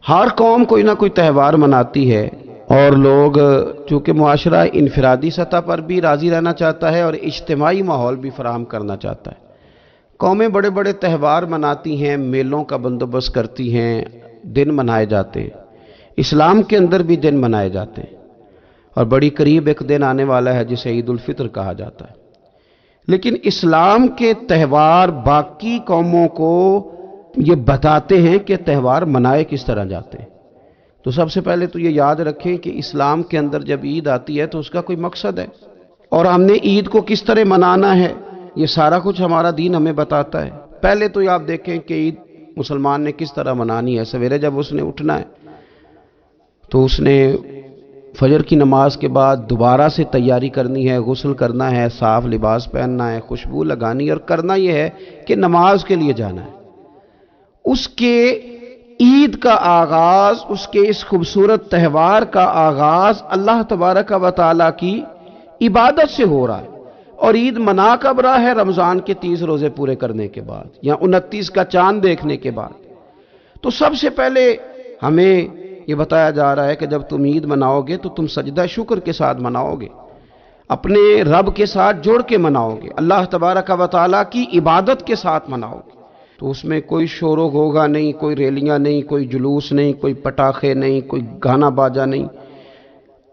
ہر قوم کوئی نہ کوئی تہوار مناتی ہے، اور لوگ چونکہ معاشرہ انفرادی سطح پر بھی راضی رہنا چاہتا ہے اور اجتماعی ماحول بھی فراہم کرنا چاہتا ہے، قومیں بڑے بڑے تہوار مناتی ہیں، میلوں کا بندوبست کرتی ہیں، دن منائے جاتے ہیں۔ اسلام کے اندر بھی دن منائے جاتے ہیں، اور بڑی قریب ایک دن آنے والا ہے جسے عید الفطر کہا جاتا ہے۔ لیکن اسلام کے تہوار باقی قوموں کو یہ بتاتے ہیں کہ تہوار منائے کس طرح جاتے ہیں۔ تو سب سے پہلے تو یہ یاد رکھیں کہ اسلام کے اندر جب عید آتی ہے تو اس کا کوئی مقصد ہے، اور ہم نے عید کو کس طرح منانا ہے یہ سارا کچھ ہمارا دین ہمیں بتاتا ہے۔ پہلے تو آپ دیکھیں کہ عید مسلمان نے کس طرح منانی ہے۔ سویرے جب اس نے اٹھنا ہے تو اس نے فجر کی نماز کے بعد دوبارہ سے تیاری کرنی ہے، غسل کرنا ہے، صاف لباس پہننا ہے، خوشبو لگانی ہے، اور کرنا یہ ہے کہ نماز کے لیے جانا ہے۔ اس کے عید کا آغاز، اس کے اس خوبصورت تہوار کا آغاز اللہ تبارک و تعالیٰ کی عبادت سے ہو رہا ہے، اور عید منا کب رہا ہے؟ رمضان کے 30 روزے پورے کرنے کے بعد، یا 29 کا چاند دیکھنے کے بعد۔ تو سب سے پہلے ہمیں یہ بتایا جا رہا ہے کہ جب تم عید مناؤ گے تو تم سجدہ شکر کے ساتھ مناؤ گے، اپنے رب کے ساتھ جوڑ کے مناؤ گے، اللہ تبارک و تعالیٰ کی عبادت کے ساتھ مناؤ گے۔ تو اس میں کوئی شور و غوغا نہیں، کوئی ریلیاں نہیں، کوئی جلوس نہیں، کوئی پٹاخے نہیں، کوئی گانا باجا نہیں،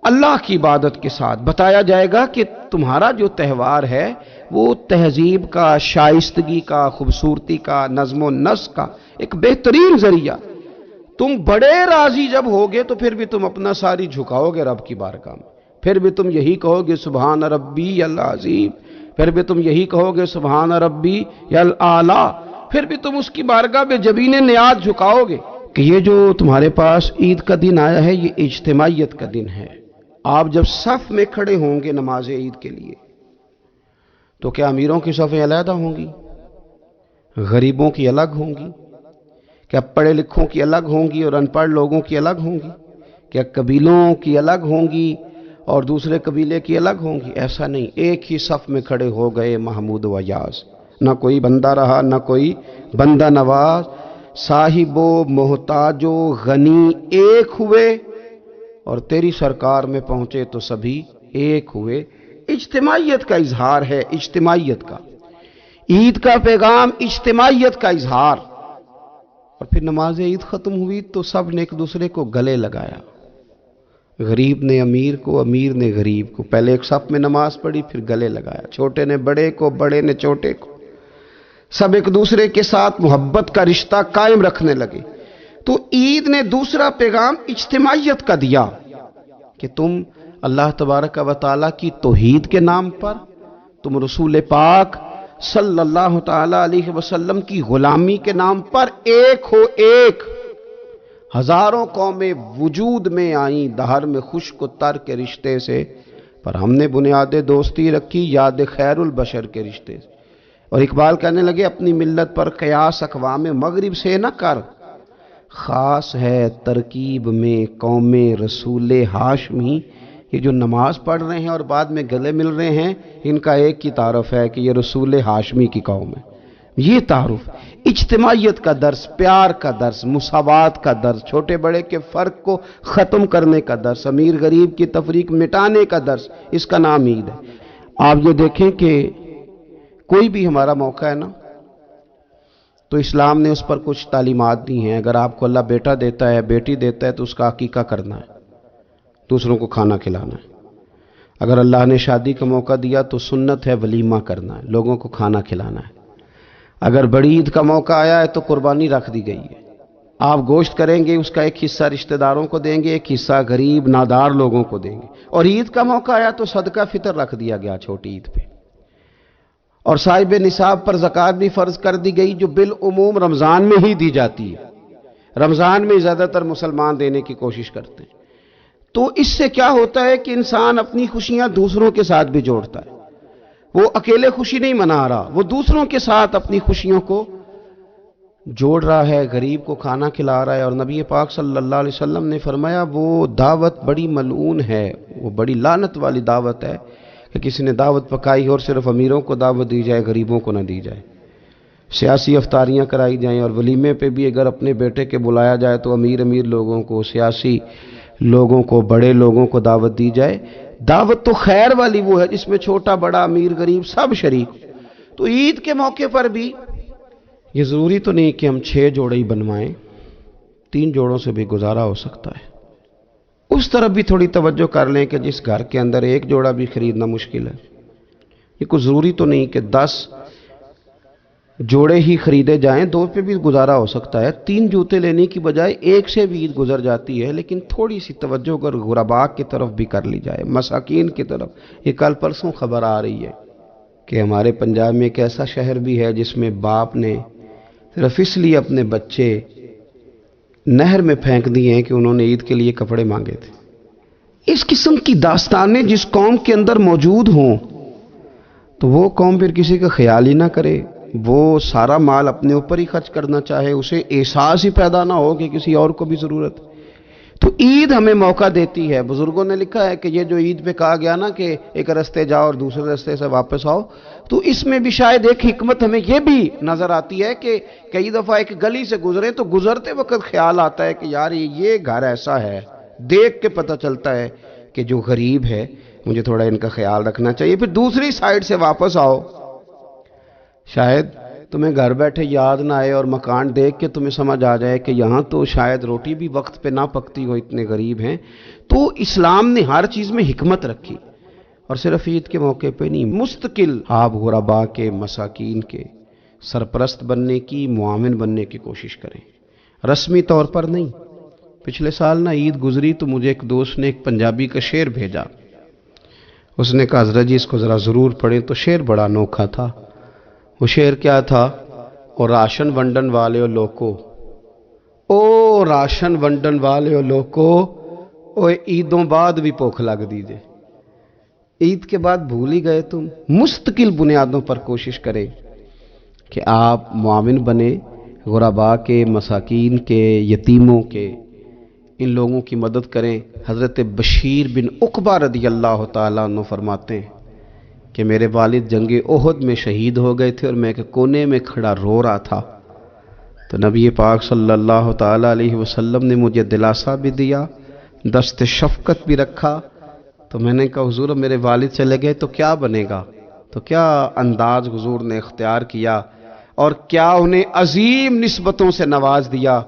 اللہ کی عبادت کے ساتھ بتایا جائے گا کہ تمہارا جو تہوار ہے وہ تہذیب کا، شائستگی کا، خوبصورتی کا، نظم و نسق کا ایک بہترین ذریعہ۔ تم بڑے راضی جب ہوگے تو پھر بھی تم اپنا ساری جھکاؤ گے رب کی بارگاہ میں، پھر بھی تم یہی کہو گے سبحان ربی العظیم، پھر بھی تم یہی کہو گے سبحان ربی الاعلی، پھر بھی تم اس کی بارگاہ میں جبین نیاز جھکاؤ گے کہ یہ جو تمہارے پاس عید کا دن آیا ہے یہ اجتماعیت کا دن ہے۔ آپ جب صف میں کھڑے ہوں گے نماز عید کے لیے تو کیا امیروں کی صفیں علیحدہ ہوں گی؟ غریبوں کی الگ ہوں گی؟ کیا پڑھے لکھوں کی الگ ہوں گی اور ان پڑھ لوگوں کی الگ ہوں گی؟ کیا قبیلوں کی الگ ہوں گی اور دوسرے قبیلے کی الگ ہوں گی؟ ایسا نہیں، ایک ہی صف میں کھڑے ہو گئے محمود و یاز، نہ کوئی بندہ رہا نہ کوئی بندہ نواز، صاحب و محتاج و غنی ایک ہوئے، اور تیری سرکار میں پہنچے تو سبھی ایک ہوئے۔ اجتماعیت کا اظہار ہے، اجتماعیت کا، عید کا پیغام اجتماعیت کا اظہار۔ اور پھر نماز عید ختم ہوئی تو سب نے ایک دوسرے کو گلے لگایا، غریب نے امیر کو، امیر نے غریب کو، پہلے ایک صف میں نماز پڑھی پھر گلے لگایا، چھوٹے نے بڑے کو، بڑے نے چھوٹے کو، سب ایک دوسرے کے ساتھ محبت کا رشتہ قائم رکھنے لگے۔ تو عید نے دوسرا پیغام اجتماعیت کا دیا کہ تم اللہ تبارک و تعالیٰ کی توحید کے نام پر، تم رسول پاک صلی اللہ تعالی علیہ وسلم کی غلامی کے نام پر ایک ہو، ایک۔ ہزاروں قومیں وجود میں آئیں دہر میں خشک و تر کے رشتے سے، پر ہم نے بنیاد دوستی رکھی یاد خیر البشر کے رشتے سے۔ اور اقبال کہنے لگے اپنی ملت پر قیاس اقوام مغرب سے نہ کر، خاص ہے ترکیب میں قوم رسول ہاشمی۔ یہ جو نماز پڑھ رہے ہیں اور بعد میں گلے مل رہے ہیں، ان کا ایک ہی تعارف ہے کہ یہ رسول ہاشمی کی قوم ہے۔ یہ تعارف اجتماعیت کا درس، پیار کا درس، مساوات کا درس، چھوٹے بڑے کے فرق کو ختم کرنے کا درس، امیر غریب کی تفریق مٹانے کا درس، اس کا نام عید ہے۔ آپ یہ دیکھیں کہ کوئی بھی ہمارا موقع ہے نا تو اسلام نے اس پر کچھ تعلیمات دی ہیں۔ اگر آپ کو اللہ بیٹا دیتا ہے، بیٹی دیتا ہے، تو اس کا عقیقہ کرنا ہے، دوسروں کو کھانا کھلانا ہے۔ اگر اللہ نے شادی کا موقع دیا تو سنت ہے ولیمہ کرنا ہے، لوگوں کو کھانا کھلانا ہے۔ اگر بڑی عید کا موقع آیا ہے تو قربانی رکھ دی گئی ہے، آپ گوشت کریں گے، اس کا ایک حصہ رشتہ داروں کو دیں گے، ایک حصہ غریب نادار لوگوں کو دیں گے۔ اور عید کا موقع آیا تو صدقہ فطر رکھ دیا گیا چھوٹی عید پہ، اور صاحب نصاب پر زکوٰۃ بھی فرض کر دی گئی، جو بالعموم رمضان میں ہی دی جاتی ہے۔ رمضان میں زیادہ تر مسلمان دینے کی کوشش کرتے ہیں۔ تو اس سے کیا ہوتا ہے کہ انسان اپنی خوشیاں دوسروں کے ساتھ بھی جوڑتا ہے، وہ اکیلے خوشی نہیں منا رہا، وہ دوسروں کے ساتھ اپنی خوشیوں کو جوڑ رہا ہے، غریب کو کھانا کھلا رہا ہے۔ اور نبی پاک صلی اللہ علیہ وسلم نے فرمایا وہ دعوت بڑی ملعون ہے، وہ بڑی لعنت والی دعوت ہے کہ کسی نے دعوت پکائی اور صرف امیروں کو دعوت دی جائے، غریبوں کو نہ دی جائے۔ سیاسی افطاریاں کرائی جائیں، اور ولیمے پہ بھی اگر اپنے بیٹے کے بلایا جائے تو امیر امیر لوگوں کو، سیاسی لوگوں کو، بڑے لوگوں کو دعوت دی جائے۔ دعوت تو خیر والی وہ ہے جس میں چھوٹا بڑا امیر غریب سب شریک۔ تو عید کے موقع پر بھی یہ ضروری تو نہیں کہ ہم 6 جوڑے ہی بنوائیں، 3 جوڑوں سے بھی گزارا ہو سکتا ہے۔ اس طرف بھی تھوڑی توجہ کر لیں کہ جس گھر کے اندر 1 جوڑا بھی خریدنا مشکل ہے، یہ کوئی ضروری تو نہیں کہ 10 جوڑے ہی خریدے جائیں، 2 پہ بھی گزارا ہو سکتا ہے۔ 3 جوتے لینے کی بجائے 1 سے بھی عید گزر جاتی ہے، لیکن تھوڑی سی توجہ اگر غرباء کی طرف بھی کر لی جائے، مساکین کی طرف۔ یہ کل پرسوں خبر آ رہی ہے کہ ہمارے پنجاب میں ایک ایسا شہر بھی ہے جس میں باپ نے صرف اس لیے اپنے بچے نہر میں پھینک دیے ہیں کہ انہوں نے عید کے لیے کپڑے مانگے تھے۔ اس قسم کی داستانیں جس قوم کے اندر موجود ہوں تو وہ قوم پھر کسی کا خیال ہی نہ کرے، وہ سارا مال اپنے اوپر ہی خرچ کرنا چاہے، اسے احساس ہی پیدا نہ ہو کہ کسی اور کو بھی ضرورت ہے۔ تو عید ہمیں موقع دیتی ہے۔ بزرگوں نے لکھا ہے کہ یہ جو عید پہ کہا گیا نا کہ ایک رستے جاؤ اور دوسرے رستے سے واپس آؤ، تو اس میں بھی شاید ایک حکمت ہمیں یہ بھی نظر آتی ہے کہ کئی دفعہ ایک گلی سے گزرے تو گزرتے وقت خیال آتا ہے کہ یار یہ گھر ایسا ہے، دیکھ کے پتہ چلتا ہے کہ جو غریب ہے مجھے تھوڑا ان کا خیال رکھنا چاہیے۔ پھر دوسری سائیڈ سے واپس آؤ، شاید تمہیں گھر بیٹھے یاد نہ آئے اور مکان دیکھ کے تمہیں سمجھ آ جائے کہ یہاں تو شاید روٹی بھی وقت پہ نہ پکتی ہو، اتنے غریب ہیں۔ تو اسلام نے ہر چیز میں حکمت رکھی، اور صرف عید کے موقع پہ نہیں، مستقل آپ غرباء کے، مساکین کے سرپرست بننے کی، معاون بننے کی کوشش کریں، رسمی طور پر نہیں۔ پچھلے سال نا عید گزری تو مجھے ایک دوست نے ایک پنجابی کا شعر بھیجا، اس نے کہا حضرت جی اس کو ذرا ضرور پڑھیں۔ تو شعر بڑا انوکھا تھا۔ وہ شعر کیا تھا؟ اور راشن ونڈن والے لوکو، او راشن ونڈن والے لوکو، او عیدوں بعد بھی بھوک لگ دیجے۔ عید کے بعد بھول ہی گئے تم؟ مستقل بنیادوں پر کوشش کریں کہ آپ معاون بنے، غرباء کے، مساکین کے، یتیموں کے، ان لوگوں کی مدد کریں۔ حضرت بشیر بن عقبہ رضی اللہ تعالیٰ عنہ فرماتے ہیں کہ میرے والد جنگ احد میں شہید ہو گئے تھے اور میں ایک کونے میں کھڑا رو رہا تھا، تو نبی پاک صلی اللہ تعالیٰ علیہ وسلم نے مجھے دلاسا بھی دیا، دست شفقت بھی رکھا۔ تو میں نے کہا حضور میرے والد چلے گئے تو کیا بنے گا؟ تو کیا انداز حضور نے اختیار کیا اور کیا انہیں عظیم نسبتوں سے نواز دیا۔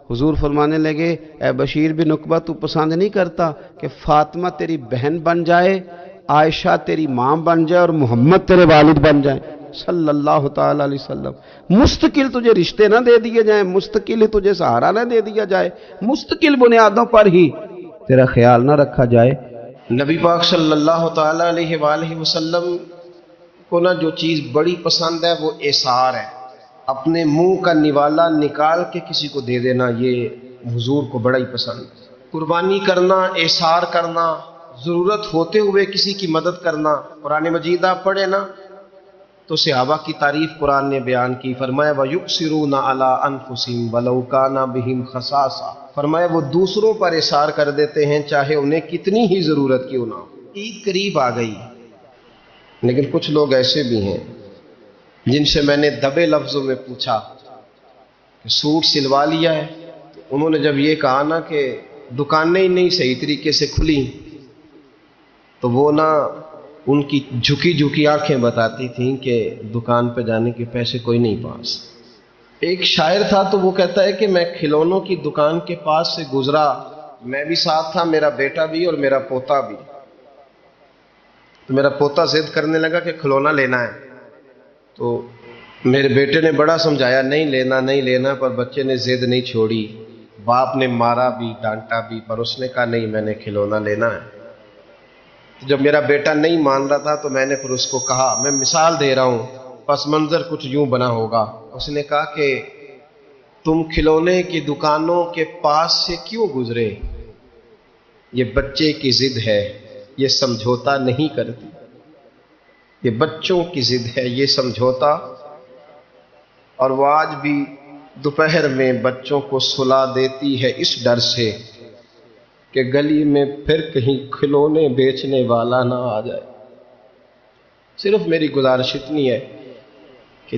حضور فرمانے لگے اے بشیر بن عقبہ تو پسند نہیں کرتا کہ فاطمہ تیری بہن بن جائے، عائشہ تیری ماں بن جائے اور محمد تیرے والد بن جائیں صلی اللہ تعالیٰ علیہ وسلم؟ مستقل تجھے رشتے نہ دے دیے جائیں، مستقل ہی تجھے سہارا نہ دے دیا جائے، مستقل بنیادوں پر ہی تیرا خیال نہ رکھا جائے۔ نبی پاک صلی اللہ تعالیٰ علیہ وآلہ وسلم کو نا جو چیز بڑی پسند ہے وہ ایثار ہے، اپنے منہ کا نوالا نکال کے کسی کو دے دینا، یہ حضور کو بڑا ہی پسند۔ قربانی کرنا، ایثار کرنا، ضرورت ہوتے ہوئے کسی کی مدد کرنا۔ قرآن مجید آپ پڑھے نا تو صحابہ کی تعریف قرآن نے بیان کی، فرمایا وَيُؤْثِرُونَ عَلَىٰ أَنفُسِهِمْ وَلَوْ كَانَ بِهِمْ خَصَاصَةٌ، فرمایا وہ دوسروں پر ایثار کر دیتے ہیں چاہے انہیں کتنی ہی ضرورت کیوں نہ ہو۔ عید قریب آ گئی، لیکن کچھ لوگ ایسے بھی ہیں جن سے میں نے دبے لفظوں میں پوچھا کہ سوٹ سلوا لیا ہے؟ انہوں نے جب یہ کہا نا کہ دکانیں ہی نہیں صحیح طریقے سے کھلی تو وہ نا ان کی جھکی جھکی آنکھیں بتاتی تھیں کہ دکان پہ جانے کے پیسے کوئی نہیں پاس۔ ایک شاعر تھا تو وہ کہتا ہے کہ میں کھلونوں کی دکان کے پاس سے گزرا، میں بھی ساتھ تھا، میرا بیٹا بھی اور میرا پوتا بھی۔ تو میرا پوتا ضد کرنے لگا کہ کھلونا لینا ہے، تو میرے بیٹے نے بڑا سمجھایا نہیں لینا نہیں لینا، پر بچے نے ضد نہیں چھوڑی، باپ نے مارا بھی ڈانٹا بھی، پر اس نے کہا نہیں میں نے کھلونا لینا ہے۔ جب میرا بیٹا نہیں مان رہا تھا تو میں نے پھر اس کو کہا، میں مثال دے رہا ہوں، پس منظر کچھ یوں بنا ہوگا۔ اس نے کہا کہ تم کھلونے کی دکانوں کے پاس سے کیوں گزرے؟ یہ بچے کی ضد ہے، یہ سمجھوتا نہیں کرتی، یہ بچوں کی ضد ہے، یہ سمجھوتا۔ اور وہ آج بھی دوپہر میں بچوں کو سلا دیتی ہے اس ڈر سے کہ گلی میں پھر کہیں کھلونے بیچنے والا نہ آ جائے۔ صرف میری گزارش اتنی ہے کہ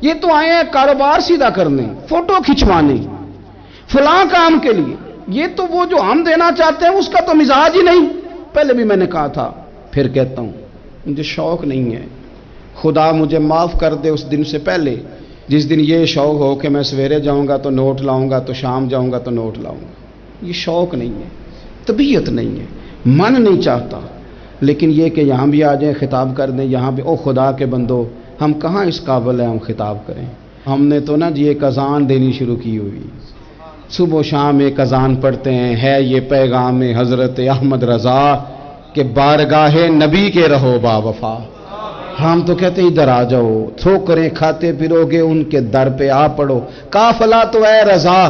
یہ تو آئے ہیں کاروبار سیدھا کرنے، فوٹو کھنچوانے، فلاں کام کے لیے. یہ تو وہ جو ہم دینا چاہتے ہیں اس کا تو مزاج ہی نہیں. پہلے بھی میں نے کہا تھا، پھر کہتا ہوں، مجھے شوق نہیں ہے. خدا مجھے معاف کر دے اس دن سے پہلے جس دن یہ شوق ہو کہ میں سویرے جاؤں گا تو نوٹ لاؤں گا، تو شام جاؤں گا تو نوٹ لاؤں گا. یہ شوق نہیں ہے، طبیعت نہیں ہے، من نہیں چاہتا. لیکن یہ کہ یہاں بھی آ جائیں خطاب کر دیں، یہاں بھی او خدا کے بندو، ہم کہاں اس قابل ہیں ہم خطاب کریں. ہم نے تو نا جی ایک اذان دینی شروع کی ہوئی، صبح و شام ایک اذان پڑھتے ہیں، ہے یہ پیغام حضرت احمد رضا کہ بارگاہ نبی کے رہو با وفا. ہم تو کہتے ہیں ادھر آ جاؤ، ٹھوکریں کھاتے پھرو گے ان کے در پہ آ پڑو، قافلہ تو اے رضا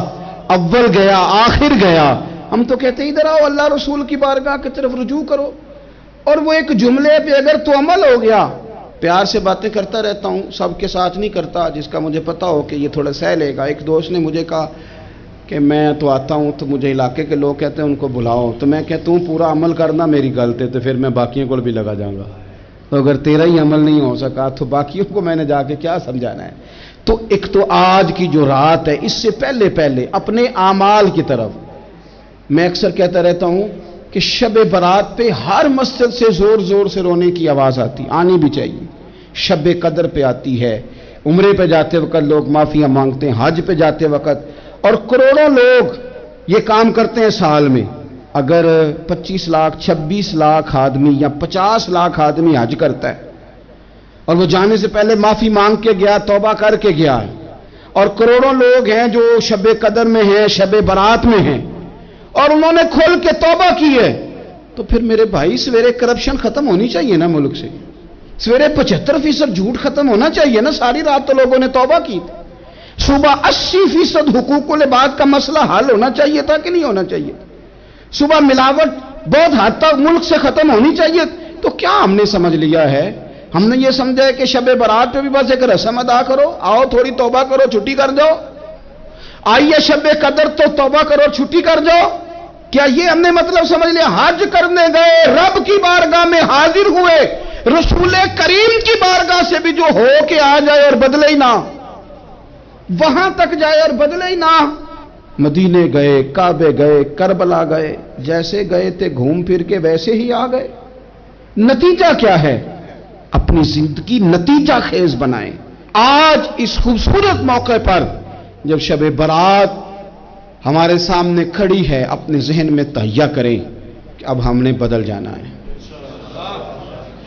اول گیا آخر گیا. ہم تو کہتے ہیں ادھر آؤ، اللہ رسول کی بارگاہ کی طرف رجوع کرو. اور وہ ایک جملے پہ اگر تو عمل ہو گیا، پیار سے باتیں کرتا رہتا ہوں، سب کے ساتھ نہیں کرتا، جس کا مجھے پتا ہو کہ یہ تھوڑا سہ لے گا. ایک دوست نے مجھے کہا کہ میں تو آتا ہوں تو مجھے علاقے کے لوگ کہتے ہیں ان کو بلاؤ، تو میں کہتا ہوں پورا عمل کرنا میری غلط ہے، تو پھر میں باقیوں کو بھی لگا جاؤں گا. تو اگر تیرا ہی عمل نہیں ہو سکا تو باقیوں کو میں نے جا کے کیا سمجھانا ہے. تو ایک تو آج کی جو رات ہے، اس سے پہلے اپنے اعمال کی طرف میں اکثر کہتا رہتا ہوں کہ شب برات پہ ہر مسجد سے زور زور سے رونے کی آواز آنی بھی چاہیے. شب قدر پہ آتی ہے، عمرے پہ جاتے وقت لوگ معافیاں مانگتے ہیں، حج پہ جاتے وقت، اور کروڑوں لوگ یہ کام کرتے ہیں سال میں. اگر 25 لاکھ 26 لاکھ آدمی یا 50 لاکھ آدمی حج کرتا ہے اور وہ جانے سے پہلے معافی مانگ کے گیا، توبہ کر کے گیا ہے، اور کروڑوں لوگ ہیں جو شب قدر میں ہیں، شب برات میں ہیں، اور انہوں نے کھل کے توبہ کی ہے، تو پھر میرے بھائی سویرے کرپشن ختم ہونی چاہیے نا ملک سے. سویرے 75% جھوٹ ختم ہونا چاہیے نا. ساری رات تو لوگوں نے توبہ کی. صبح 80% حقوق العباد کا مسئلہ حل ہونا چاہیے تھا کہ نہیں ہونا چاہیے. صبح ملاوٹ بہت حد تک ملک سے ختم ہونی چاہیے. تو کیا ہم نے سمجھ لیا ہے؟ ہم نے یہ سمجھا ہے کہ شب برات پہ بھی بس ایک رسم ادا کرو، آؤ تھوڑی توبہ کرو چھٹی کر جاؤ، آئیے شب قدر تو توبہ کرو چھٹی کر جاؤ. کیا یہ ہم نے مطلب سمجھ لیا؟ حج کرنے گئے، رب کی بارگاہ میں حاضر ہوئے، رسول کریم کی بارگاہ سے بھی جو ہو کے آ جائے اور بدلے ہی نہ، وہاں تک جائے اور بدلے ہی نہ. مدینے گئے، کعبے گئے، کربلا گئے، جیسے گئے تھے گھوم پھر کے ویسے ہی آ گئے. نتیجہ کیا ہے؟ اپنی زندگی نتیجہ خیز بنائیں. آج اس خوبصورت موقع پر جب شب برات ہمارے سامنے کھڑی ہے، اپنے ذہن میں تہیہ کریں کہ اب ہم نے بدل جانا ہے.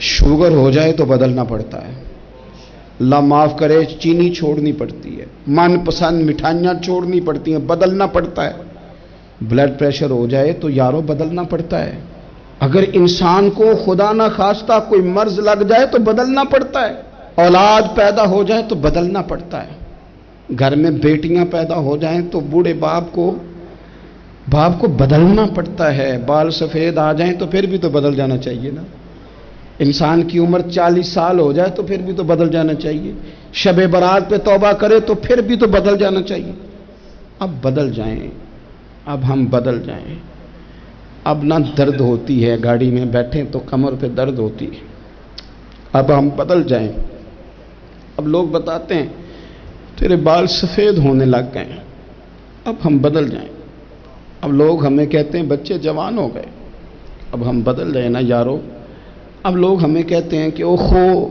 شوگر ہو جائے تو بدلنا پڑتا ہے، اللہ معاف کرے، چینی چھوڑنی پڑتی ہے، من پسند مٹھائیاں چھوڑنی پڑتی ہیں، بدلنا پڑتا ہے. بلڈ پریشر ہو جائے تو یارو بدلنا پڑتا ہے. اگر انسان کو خدا نہ خواستہ کوئی مرض لگ جائے تو بدلنا پڑتا ہے. اولاد پیدا ہو جائے تو بدلنا پڑتا ہے. گھر میں بیٹیاں پیدا ہو جائیں تو بوڑھے باپ کو بدلنا پڑتا ہے. بال سفید آ جائیں تو پھر بھی تو بدل جانا چاہیے نا. انسان کی عمر 40 سال ہو جائے تو پھر بھی تو بدل جانا چاہیے. شب برات پہ توبہ کرے تو پھر بھی تو بدل جانا چاہیے. اب بدل جائیں، اب ہم بدل جائیں. اب نہ درد ہوتی ہے، گاڑی میں بیٹھیں تو کمر پہ درد ہوتی ہے. اب ہم بدل جائیں. اب لوگ بتاتے ہیں تیرے بال سفید ہونے لگ گئے. اب ہم بدل جائیں. اب لوگ ہمیں کہتے ہیں بچے جوان ہو گئے. اب ہم بدل جائیں نا یارو. اب لوگ ہمیں کہتے ہیں کہ اوہو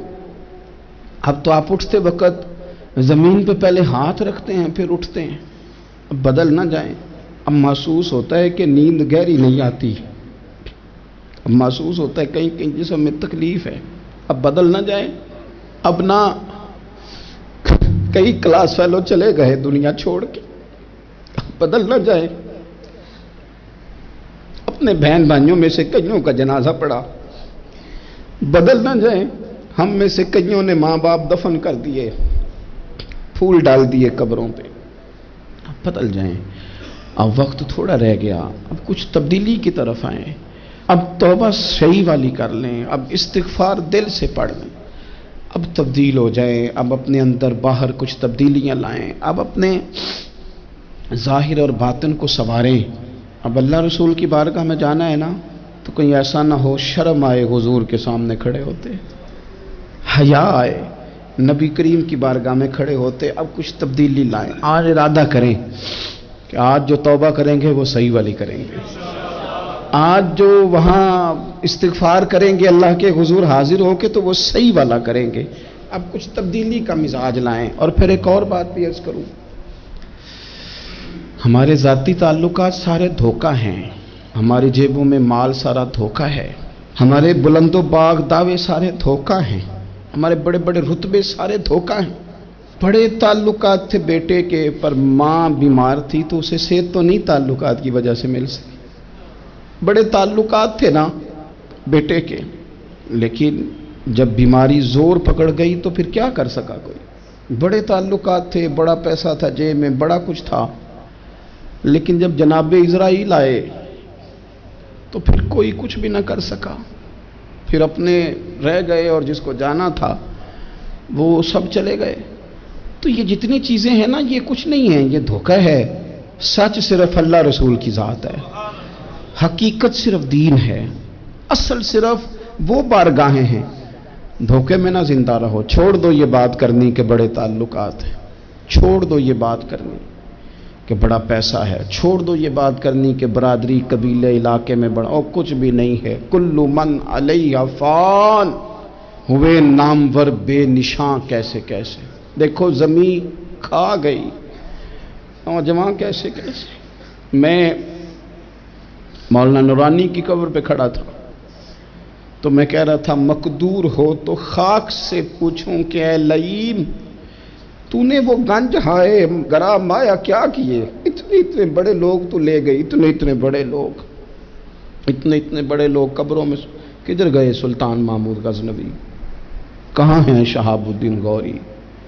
اب تو آپ اٹھتے وقت زمین پہ پہلے ہاتھ رکھتے ہیں پھر اٹھتے ہیں. اب بدل نہ جائیں. اب محسوس ہوتا ہے کہ نیند گہری نہیں آتی. اب محسوس ہوتا ہے کہیں کہیں جسم میں تکلیف ہے. اب بدل نہ جائیں. اب نہ کئی کلاس فیلو چلے گئے دنیا چھوڑ کے. بدل نہ جائیں. اپنے بہن بھائیوں میں سے کئیوں کا جنازہ پڑا. بدل نہ جائیں. ہم میں سے کئیوں نے ماں باپ دفن کر دیے، پھول ڈال دیے قبروں پہ. بدل جائیں. اب وقت تھوڑا رہ گیا، اب کچھ تبدیلی کی طرف آئیں. اب توبہ صحیح والی کر لیں. اب استغفار دل سے پڑھ لیں. اب تبدیل ہو جائیں. اب اپنے اندر باہر کچھ تبدیلیاں لائیں. اب اپنے ظاہر اور باطن کو سنواریں. اب اللہ رسول کی بارگاہ میں جانا ہے نا تو کہیں ایسا نہ ہو شرم آئے حضور کے سامنے کھڑے ہوتے، حیا آئے نبی کریم کی بارگاہ میں کھڑے ہوتے اب کچھ تبدیلی لائیں، آج ارادہ کریں کہ آج جو توبہ کریں گے وہ صحیح والی کریں گے، آج جو وہاں استغفار کریں گے اللہ کے حضور حاضر ہو کے تو وہ صحیح والا کریں گے، اب کچھ تبدیلی کا مزاج لائیں۔ اور پھر ایک اور بات بھی عرض کروں، ہمارے ذاتی تعلقات سارے دھوکہ ہیں، ہماری جیبوں میں مال سارا دھوکہ ہے، ہمارے بلند و باغ دعوے سارے دھوکہ ہیں، ہمارے بڑے بڑے رتبے سارے دھوکہ ہیں۔ بڑے تعلقات تھے بیٹے کے، پر ماں بیمار تھی تو اسے صحت تو نہیں تعلقات کی وجہ سے مل سکی۔ بڑے تعلقات تھے نا بیٹے کے، لیکن جب بیماری زور پکڑ گئی تو پھر کیا کر سکا کوئی۔ بڑے تعلقات تھے، بڑا پیسہ تھا جیب میں، بڑا کچھ تھا، لیکن جب جناب اسرائیل آئے تو پھر کوئی کچھ بھی نہ کر سکا، پھر اپنے رہ گئے اور جس کو جانا تھا وہ سب چلے گئے۔ تو یہ جتنی چیزیں ہیں نا یہ کچھ نہیں ہیں، یہ دھوکہ ہے۔ سچ صرف اللہ رسول کی ذات ہے، حقیقت صرف دین ہے، اصل صرف وہ بارگاہیں ہیں۔ دھوکے میں نہ زندہ رہو، چھوڑ دو یہ بات کرنی کہ بڑے تعلقات ہیں، چھوڑ دو یہ بات کرنی کہ بڑا پیسہ ہے، چھوڑ دو یہ بات کرنی کہ برادری قبیلے علاقے میں بڑا، اور کچھ بھی نہیں ہے۔ کل من علیہ فان، ہوئے نامور بے نشاں کیسے کیسے۔ دیکھو زمین کھا گئی، نوجوان کیسے کیسے۔ میں مولانا نورانی کی قبر پہ کھڑا تھا تو میں کہہ رہا تھا مقدور ہو تو خاک سے پوچھوں کہ اے لئیم تو نے وہ گنج ہائے گرا مایا کیا کیے، اتنے بڑے لوگ تو لے گئی، اتنے بڑے لوگ، اتنے بڑے لوگ قبروں میں کدھر گئے؟ سلطان محمود غزنوی کہاں ہیں؟ شہاب الدین غوری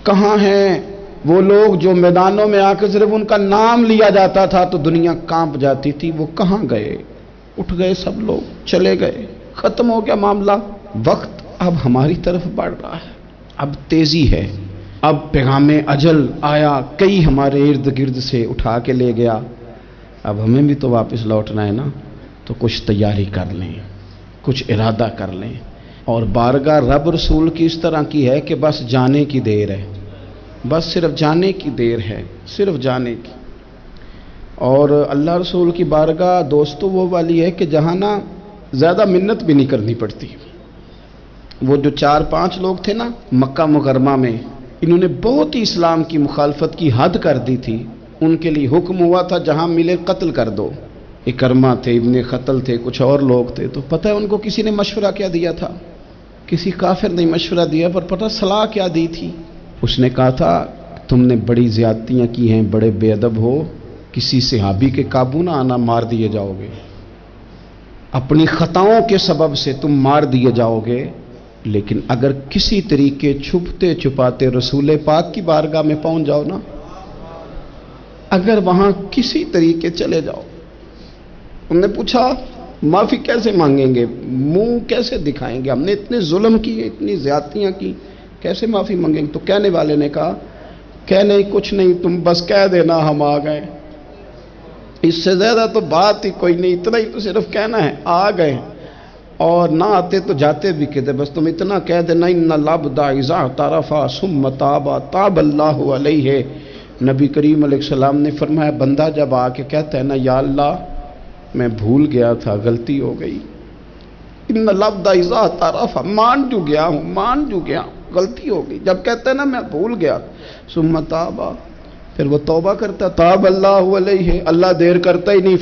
کہاں ہیں؟ وہ لوگ جو میدانوں میں آ کے صرف ان کا نام لیا جاتا تھا تو دنیا کانپ جاتی تھی، وہ کہاں گئے؟ اٹھ گئے سب لوگ، چلے گئے، ختم ہو گیا معاملہ۔ وقت اب ہماری طرف بڑھ رہا ہے، اب تیزی ہے، اب پیغام اجل آیا، کئی ہمارے ارد گرد سے اٹھا کے لے گیا، اب ہمیں بھی تو واپس لوٹنا ہے نا، تو کچھ تیاری کر لیں، کچھ ارادہ کر لیں۔ اور بارگاہ رب رسول کی اس طرح کی ہے کہ بس جانے کی دیر ہے، بس صرف جانے کی دیر ہے، صرف جانے کی۔ اور اللہ رسول کی بارگاہ دوستو وہ والی ہے کہ جہاں نا زیادہ منت بھی نہیں کرنی پڑتی۔ وہ جو 4-5 لوگ تھے نا مکہ مکرمہ میں، انہوں نے بہت ہی اسلام کی مخالفت کی حد کر دی تھی، ان کے لیے حکم ہوا تھا جہاں ملے قتل کر دو۔ اکرمہ تھے، ابن خطل تھے، کچھ اور لوگ تھے، تو پتہ ہے ان کو کسی نے مشورہ کیا دیا تھا؟ کسی کافر نے مشورہ دیا، پر پتہ صلاح کیا دی تھی؟ اس نے کہا تھا تم نے بڑی زیادتیاں کی ہیں، بڑے بے ادب ہو، کسی صحابی کے قابو نہ آنا، مار دیے جاؤ گے، اپنی خطاؤں کے سبب سے تم مار دیے جاؤ گے، لیکن اگر کسی طریقے چھپتے چھپاتے رسول پاک کی بارگاہ میں پہنچ جاؤ نا، اگر وہاں کسی طریقے چلے جاؤ۔ انہوں نے پوچھا معافی کیسے مانگیں گے، منہ کیسے دکھائیں گے، ہم نے اتنے ظلم کیے، اتنی زیادتیاں کی، کیسے معافی مانگیں گے؟ تو کہنے والے نے کہا کہ نہیں کچھ نہیں، تم بس کہہ دینا ہم آ گئے، اس سے زیادہ تو بات ہی کوئی نہیں، اتنا ہی تو صرف کہنا ہے آ گئے، اور نہ آتے تو جاتے بھی کہتے، بس تم اتنا کہہ دینا ان العبد اذا اعترف ثم تاب تاب اللہ علیہ۔ نبی کریم علیہ السلام نے فرمایا بندہ جب آ کے کہتا ہے نا یا اللہ میں بھول گیا تھا، غلطی ہو گئی، ان العبد اذا اعترف، مان جو گیا ہوں، غلطی ہو گئی، جب کہتا ہے نا میں بھول گیا، ثم تاب، پھر وہ توبہ کرتا، تاب اللہ علیہ، اللہ دیر کرتا ہی نہیں،